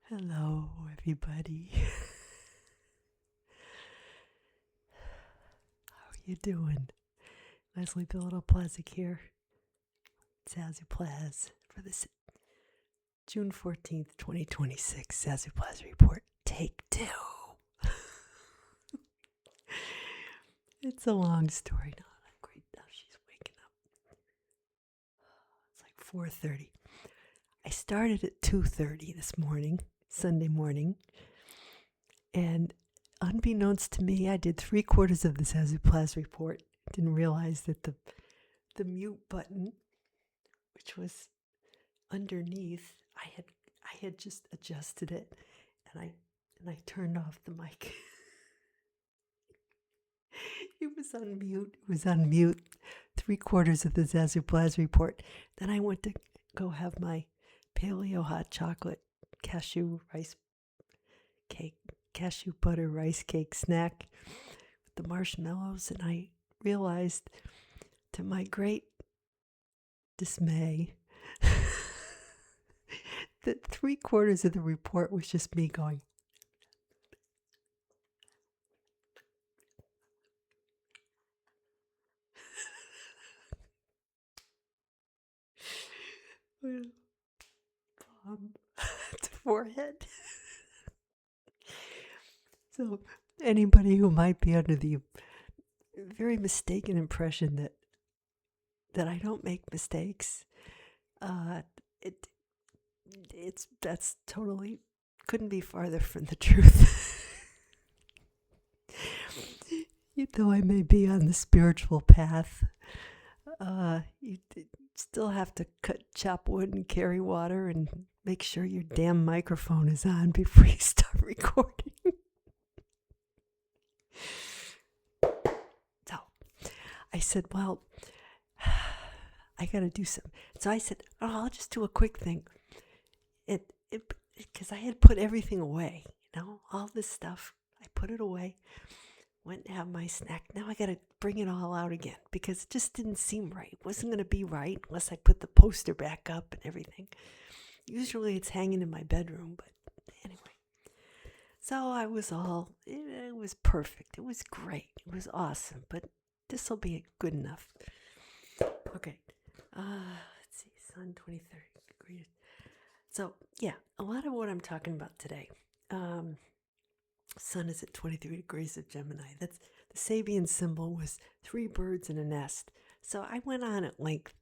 Hello, everybody. How are you doing? Leslie Plazz here. Zazoo Plazz for this June 14th, 2026 Zazoo Plazz Report. Take 2. It's a long story. No, great. Now she's waking up. It's like 4:30. I started at 2:30 this morning, Sunday morning, and unbeknownst to me, I did 3/4 of the Zazoo Plazz report. Didn't realize that the mute button, which was underneath, I had just adjusted it, and I turned off the mic. It was on mute. It was on mute. 3/4 of the Zazoo Plazz report. Then I went to go have my paleo hot chocolate cashew butter rice cake snack with the marshmallows, and I realized, to my great dismay, that 3/4 of the report was just me going. Palm to forehead. So anybody who might be under the very mistaken impression that I don't make mistakes, that's totally couldn't be farther from the truth. Though I may be on the spiritual path, you still have to chop wood and carry water and make sure your damn microphone is on before you start recording. So I said, well, I got to do something. So I said, I'll just do a quick thing. Because I had put everything away, all this stuff. I put it away, went and had my snack. Now I got to bring it all out again because it just didn't seem right. It wasn't going to be right unless I put the poster back up and everything. Usually it's hanging in my bedroom, but anyway. So I was it was perfect. It was great. It was awesome, but this will be good enough. Okay. Let's see, sun 23 degrees. So, yeah, a lot of what I'm talking about today. Sun is at 23 degrees of Gemini. That's the Sabian symbol was 3 birds in a nest. So I went on at length,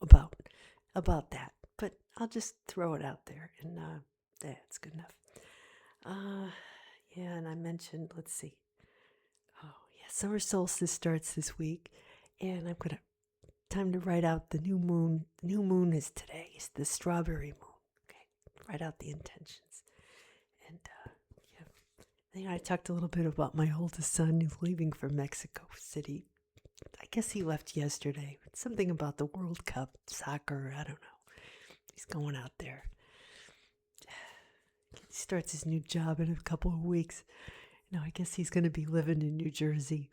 about that. But I'll just throw it out there, and that's good enough. Yeah, and I mentioned, let's see. Oh, yeah, Summer Solstice starts this week, and I'm going to, time to write out the new moon. The new moon is today. It's the Strawberry Moon. Okay, write out the intentions. And, I talked a little bit about my oldest son who's leaving for Mexico City. I guess he left yesterday. Something about the World Cup, soccer, I don't know. He's going out there. He starts his new job in a couple of weeks. I guess he's going to be living in New Jersey,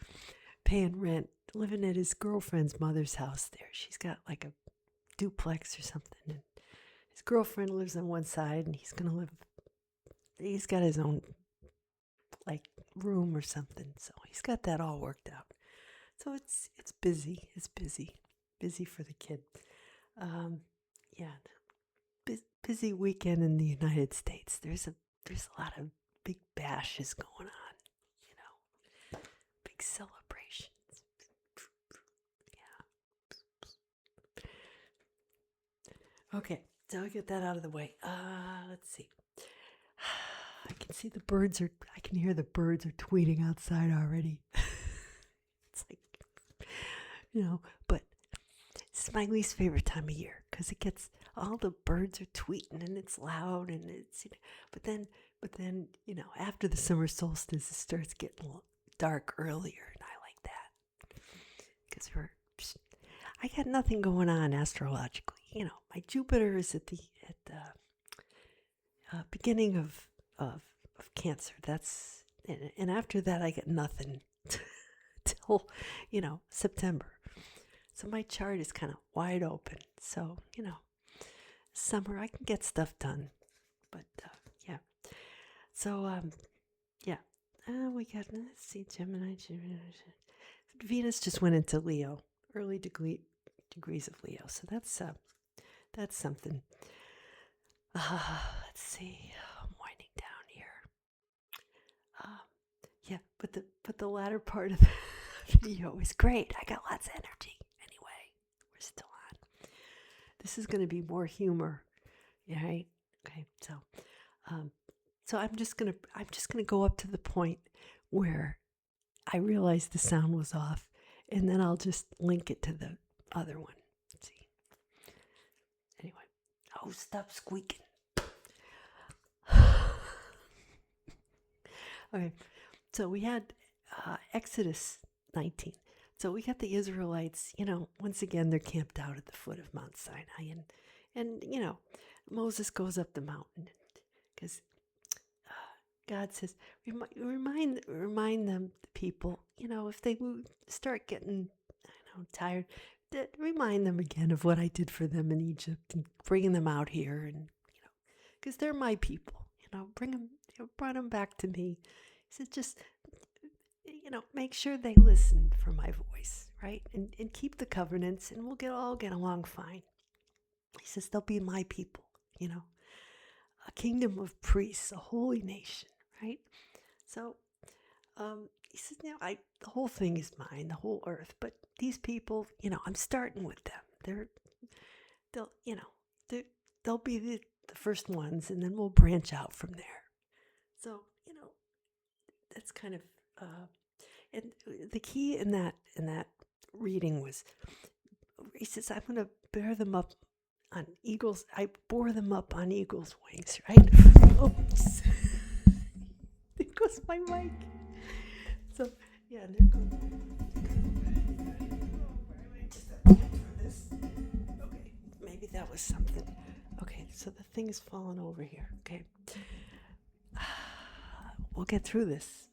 paying rent, living at his girlfriend's mother's house there. She's got like a duplex or something. And his girlfriend lives on one side, and he's got his own room or something. So he's got that all worked out. So it's busy. It's busy for the kid. Busy weekend in the United States. There's a lot of big bashes going on. Big celebrations. Yeah. Okay, so I'll get that out of the way. Let's see. I can hear the birds are tweeting outside already. It's like, but it's my least favorite time of year because it gets, all the birds are tweeting and it's loud and it's, but then, after the summer solstice, it starts getting dark earlier, and I like that because I got nothing going on astrologically. My Jupiter is at the beginning of Cancer. That's, and after that I get nothing till September. So my chart is kind of wide open. So summer I can get stuff done, but yeah, Yeah. We got, let's see, Gemini. Venus just went into Leo, early degrees of Leo. So that's something. Let's see. I'm winding down here. Yeah, but the latter part of the video is great. I got lots of energy. Anyway, we're still on. This is going to be more humor, right? Okay, so I'm just gonna go up to the point where I realize the sound was off, and then I'll just link it to the other one. Let's see. Anyway, oh, stop squeaking. Okay, so we had Exodus 19. So we got the Israelites, once again, they're camped out at the foot of Mount Sinai. And Moses goes up the mountain because God says, remind them, the people, if they start getting, tired, remind them again of what I did for them in Egypt and bringing them out here. And, because they're my people, brought them back to me. He says, just, make sure they listen for my voice, right? And keep the covenants, and we'll all get along fine. He says, they'll be my people, a kingdom of priests, a holy nation, right? So he says, the whole thing is mine, the whole earth. But these people, I'm starting with them. They'll be the first ones, and then we'll branch out from there. So, that's kind of, and the key in that reading was, he says, I'm going to bear them up on eagles. I bore them up on eagle's wings, right? Oops. There goes my mic. So, yeah, there goes. Okay, maybe that was something. Okay, so the thing is falling over here. Okay. We'll get through this.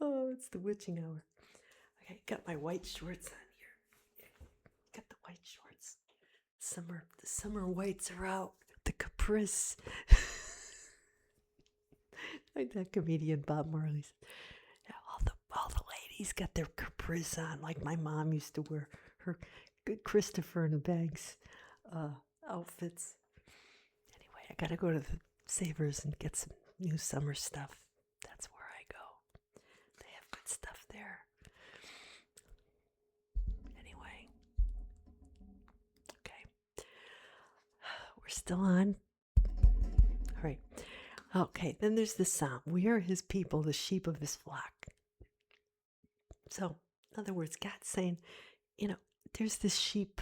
Oh, it's the witching hour. Okay, got my white shorts on here. Got the white shorts. The summer whites are out. The caprice. Like that comedian Bob Marley. Yeah, all the ladies got their caprice on, like my mom used to wear her good Christopher and Banks outfits. Anyway, I gotta go to the Savers and get some new summer stuff. That's where I go. They have good stuff there. Anyway. Okay. We're still on. All right. Okay, then there's the psalm. We are his people, the sheep of his flock. So, in other words, God's saying, there's this sheep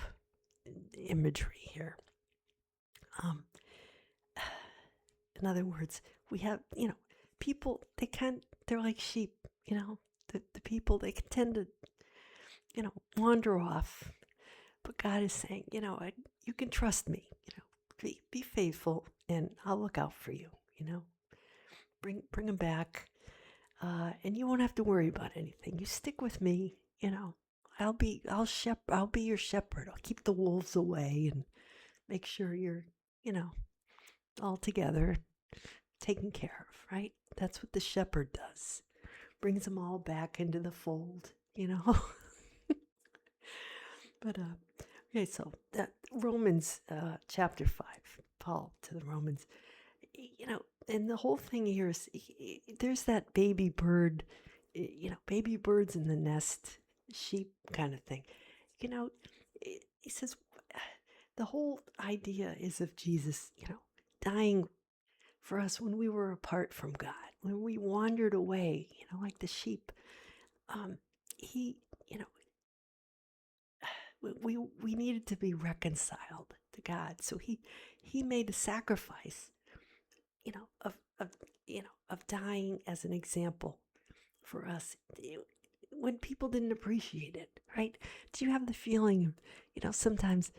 imagery here. In other words, we have, people, they're like sheep, the people, they can tend to, wander off. But God is saying, you can trust me, be faithful, and I'll look out for you, bring them back, and you won't have to worry about anything. You stick with me, I'll be your shepherd. I'll keep the wolves away and make sure you're, all together, taken care of, right? That's what the shepherd does. Brings them all back into the fold, But, okay, so that Romans chapter 5, Paul to the Romans, and the whole thing here is, there's that baby bird, baby birds in the nest, sheep kind of thing. He says, the whole idea is of Jesus, dying for us when we were apart from God, when we wandered away, like the sheep. He, we needed to be reconciled to God. So he made a sacrifice, of dying as an example for us when people didn't appreciate it, right? Do you have the feeling of, sometimes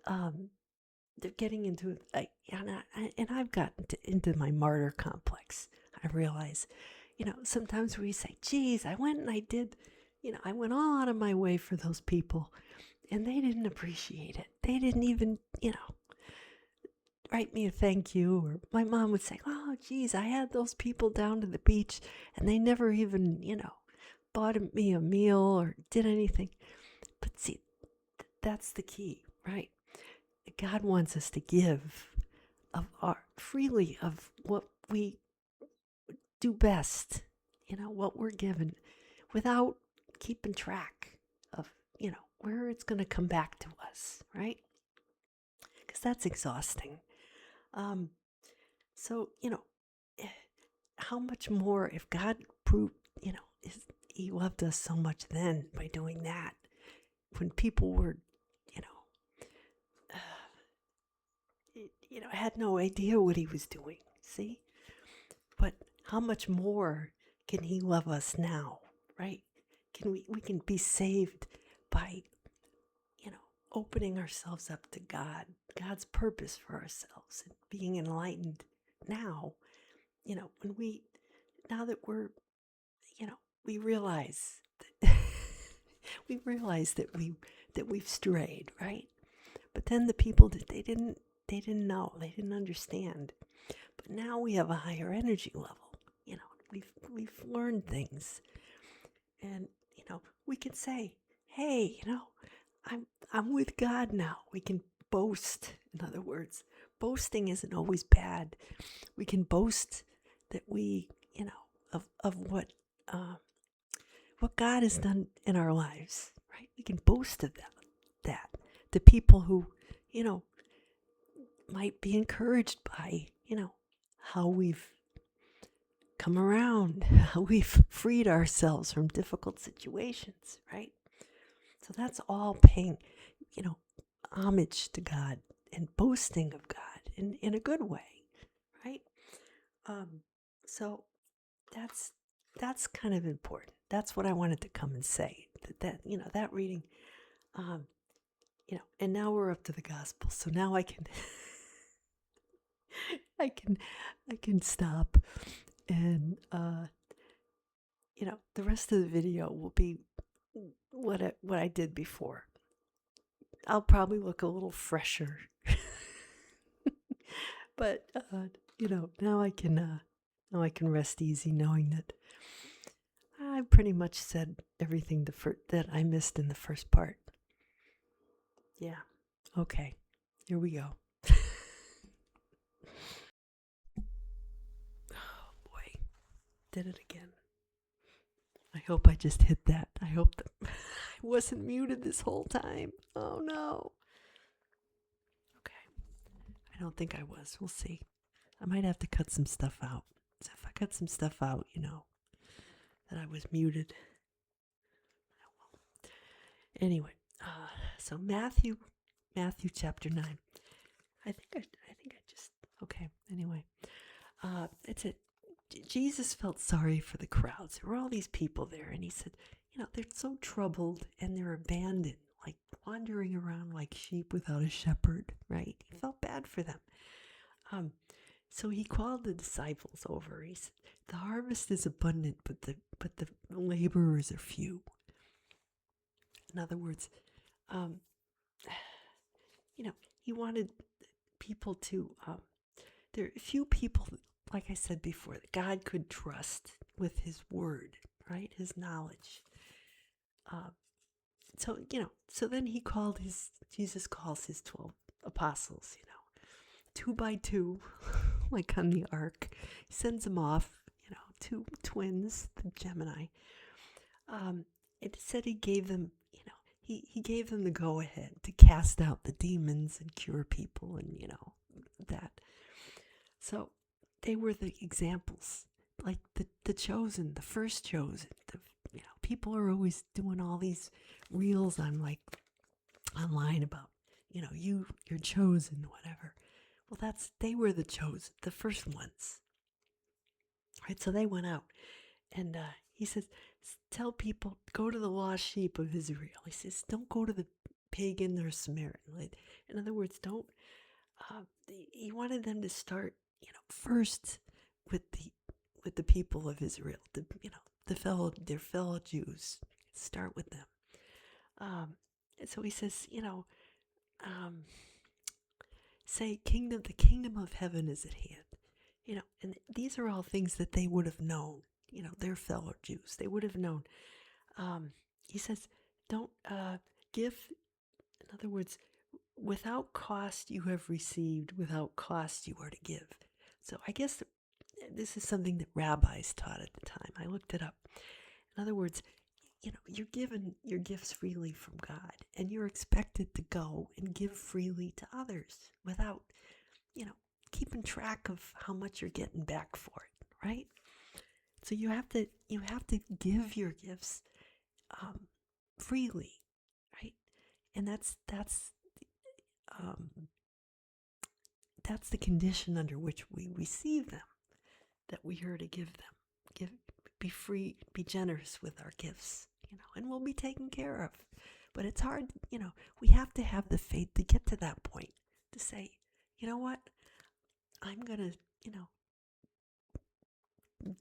they're getting into it, and I've gotten into my martyr complex. I realize, sometimes we say, geez, I went and I did, I went all out of my way for those people, and they didn't appreciate it. They didn't even, write me a thank you. Or my mom would say, oh, geez, I had those people down to the beach and they never even, bought me a meal or did anything. But see, that's the key, right? God wants us to give freely of what we do best, what we're given, without keeping track of, where it's going to come back to us, right? Because that's exhausting. Um, so, how much more if God proved, he loved us so much then by doing that when people were, you know, had no idea what he was doing. See? But how much more can he love us now, right? We can be saved by, opening ourselves up to God, God's purpose for ourselves, and being enlightened now, now that we're, we realize that we realize that we've strayed, right? But then the people that they didn't know, they didn't understand. But now we have a higher energy level. We've learned things, and we can say, hey, I'm with God now. We can boast. In other words, boasting isn't always bad. We can boast that we, of what God has done in our lives, right? We can boast of that. The people who, might be encouraged by, how we've come around, how we've freed ourselves from difficult situations, right? So that's all paying, homage to God and boasting of God in a good way, right? So that's kind of important. That's what I wanted to come and say. That reading, and now we're up to the gospel. So now I can, I can stop, and the rest of the video will be what I did before. I'll probably look a little fresher, but now I can rest easy knowing that I pretty much said everything that I missed in the first part. Yeah. Okay. Here we go. Oh boy. Did it again. I hope I just hit that. I hope that I wasn't muted this whole time. Oh no. Okay. I don't think I was. We'll see. I might have to cut some stuff out. So if I cut some stuff out, that I was muted. Anyway, so Matthew chapter 9. I think I just okay. Anyway, it's it. Jesus felt sorry for the crowds. There were all these people there, and he said, they're so troubled and they're abandoned, like wandering around like sheep without a shepherd. Right? He felt bad for them. So he called the disciples over. He said, "The harvest is abundant, but the laborers are few." In other words, he wanted people to. There are few people, like I said before, that God could trust with His word, right? His knowledge. So then Jesus calls his 12 apostles, 2 by 2, like on the ark. He sends them off, 2 twins, the Gemini. It said he gave them, he gave them the go-ahead to cast out the demons and cure people and, that. So they were the examples, like the chosen, the first chosen. People are always doing all these reels on online about, you're chosen, whatever. Well, they were the chosen, the first ones. Right, so they went out, and he says, tell people, go to the lost sheep of Israel. He says, don't go to the pagan or Samaritan. In other words, don't. He wanted them to start, first with the people of Israel, their fellow Jews. Start with them. And so he says, say, the kingdom of heaven is at hand. And these are all things that they would have known. Their fellow Jews, they would have known. He says, don't give. In other words, without cost you have received, without cost you are to give. So I guess this is something that rabbis taught at the time. I looked it up. In other words, you're given your gifts freely from God, and you're expected to go and give freely to others without, keeping track of how much you're getting back for it, right? So you have to give your gifts freely, right? And that's the condition under which we receive them, that we are to give them. Be free, be generous with our gifts, and we'll be taken care of. But it's hard, we have to have the faith to get to that point, to say, you know what, I'm going to,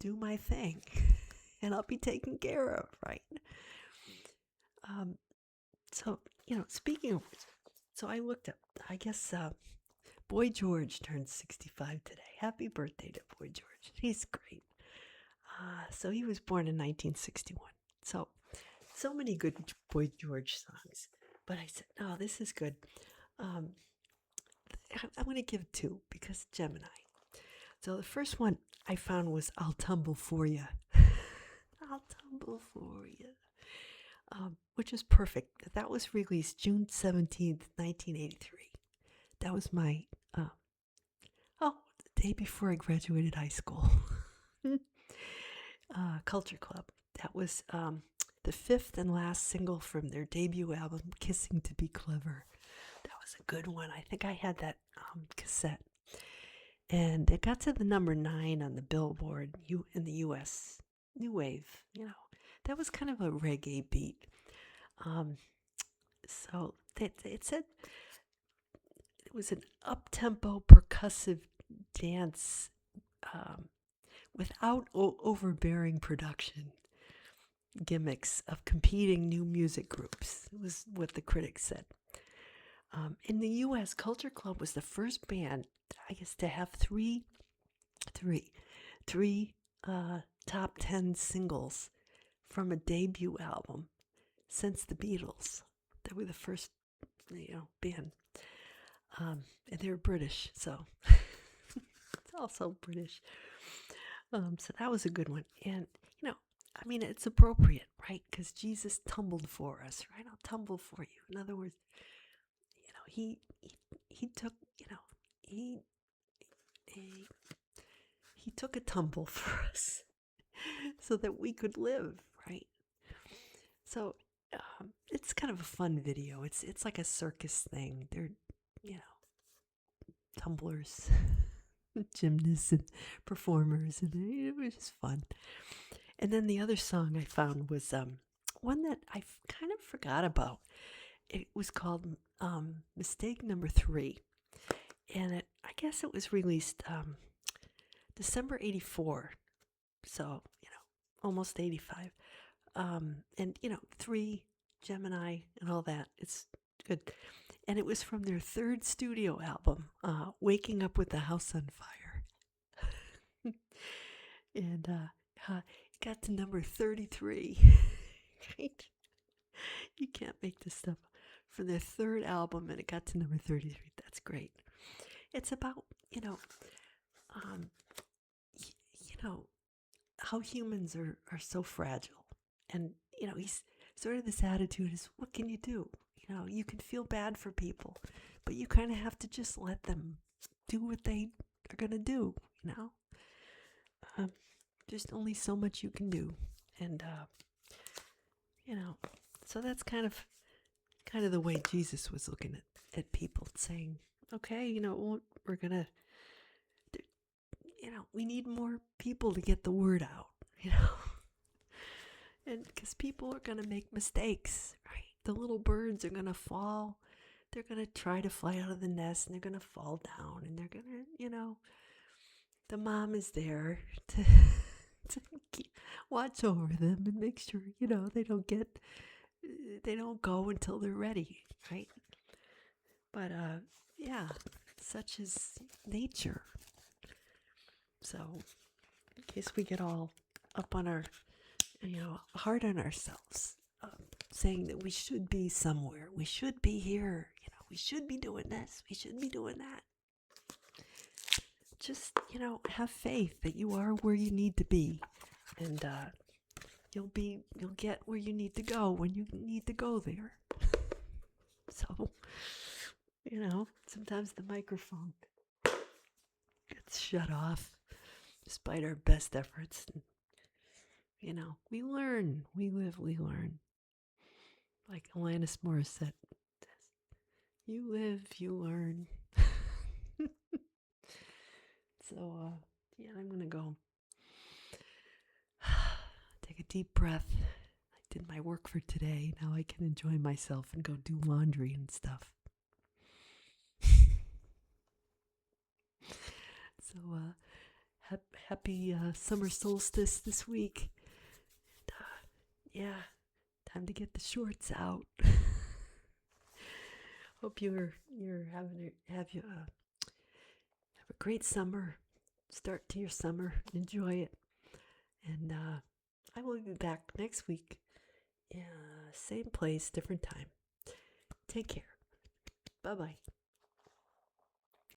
do my thing, and I'll be taken care of, right? So, speaking of which, so I looked up, I guess Boy George turned 65 today. Happy birthday to Boy George. He's great. So he was born in 1961. So many good Boy George songs. But I said, no, this is good. I'm going to give two because Gemini. So the first one I found was I'll Tumble For You. I'll Tumble For You. Which is perfect. That was released June 17th, 1983. That was my, the day before I graduated high school. Culture Club. That was the fifth and last single from their debut album, Kissing to Be Clever. That was a good one. I think I had that cassette. And it got to the number 9 on the Billboard in the U.S. New Wave. That was kind of a reggae beat. So it said it was an up-tempo percussive dance without overbearing production gimmicks of competing new music groups. It was what the critics said. In the U.S., Culture Club was the first band, I guess, to have three top 10 singles from a debut album since the Beatles. They were the first, band. And they were British, so it's also British. So that was a good one. And, it's appropriate, right? Because Jesus tumbled for us, right? I'll tumble for you. In other words, he took, he took a tumble for us so that we could live, right? So it's kind of a fun video. It's like a circus thing. They're, tumblers, gymnasts and performers, and it was just fun. And then the other song I found was one that I kind of forgot about. It was called Mistake Number 3. And I guess it was released December 84. So, almost 85. And, 3, Gemini and all that. It's good. And it was from their third studio album, Waking Up with the House on Fire. And it got to number 33. Right? You can't make this stuff up. For their third album, and it got to number 33. That's great. It's about, how humans are so fragile. And, he's sort of this attitude is, what can you do? You can feel bad for people, but you kind of have to just let them do what they are going to do, There's only so much you can do. And, so that's kind of the way Jesus was looking at people, saying, okay, we're going to, we need more people to get the word out, And because people are going to make mistakes, right? The little birds are going to fall. They're going to try to fly out of the nest, and they're going to fall down, and they're going to, the mom is there to watch over them and make sure, they don't go until they're ready, right? But, yeah. such is nature. So, in case we get all up on our, hard on ourselves, saying that we should be somewhere, we should be here, we should be doing this, we should be doing that. Just, have faith that you are where you need to be, and you'll get where you need to go when you need to go there. So, sometimes the microphone gets shut off despite our best efforts. And, we learn, we live, we learn. Like Alanis Morissette says, you live, you learn. So, I'm going to go take a deep breath. I did my work for today. Now I can enjoy myself and go do laundry and stuff. So, happy Summer Solstice this week. And, time to get the shorts out. Hope you're have a great summer. Start to your summer. Enjoy it. And I will be back next week. Same place, different time. Take care. Bye-bye.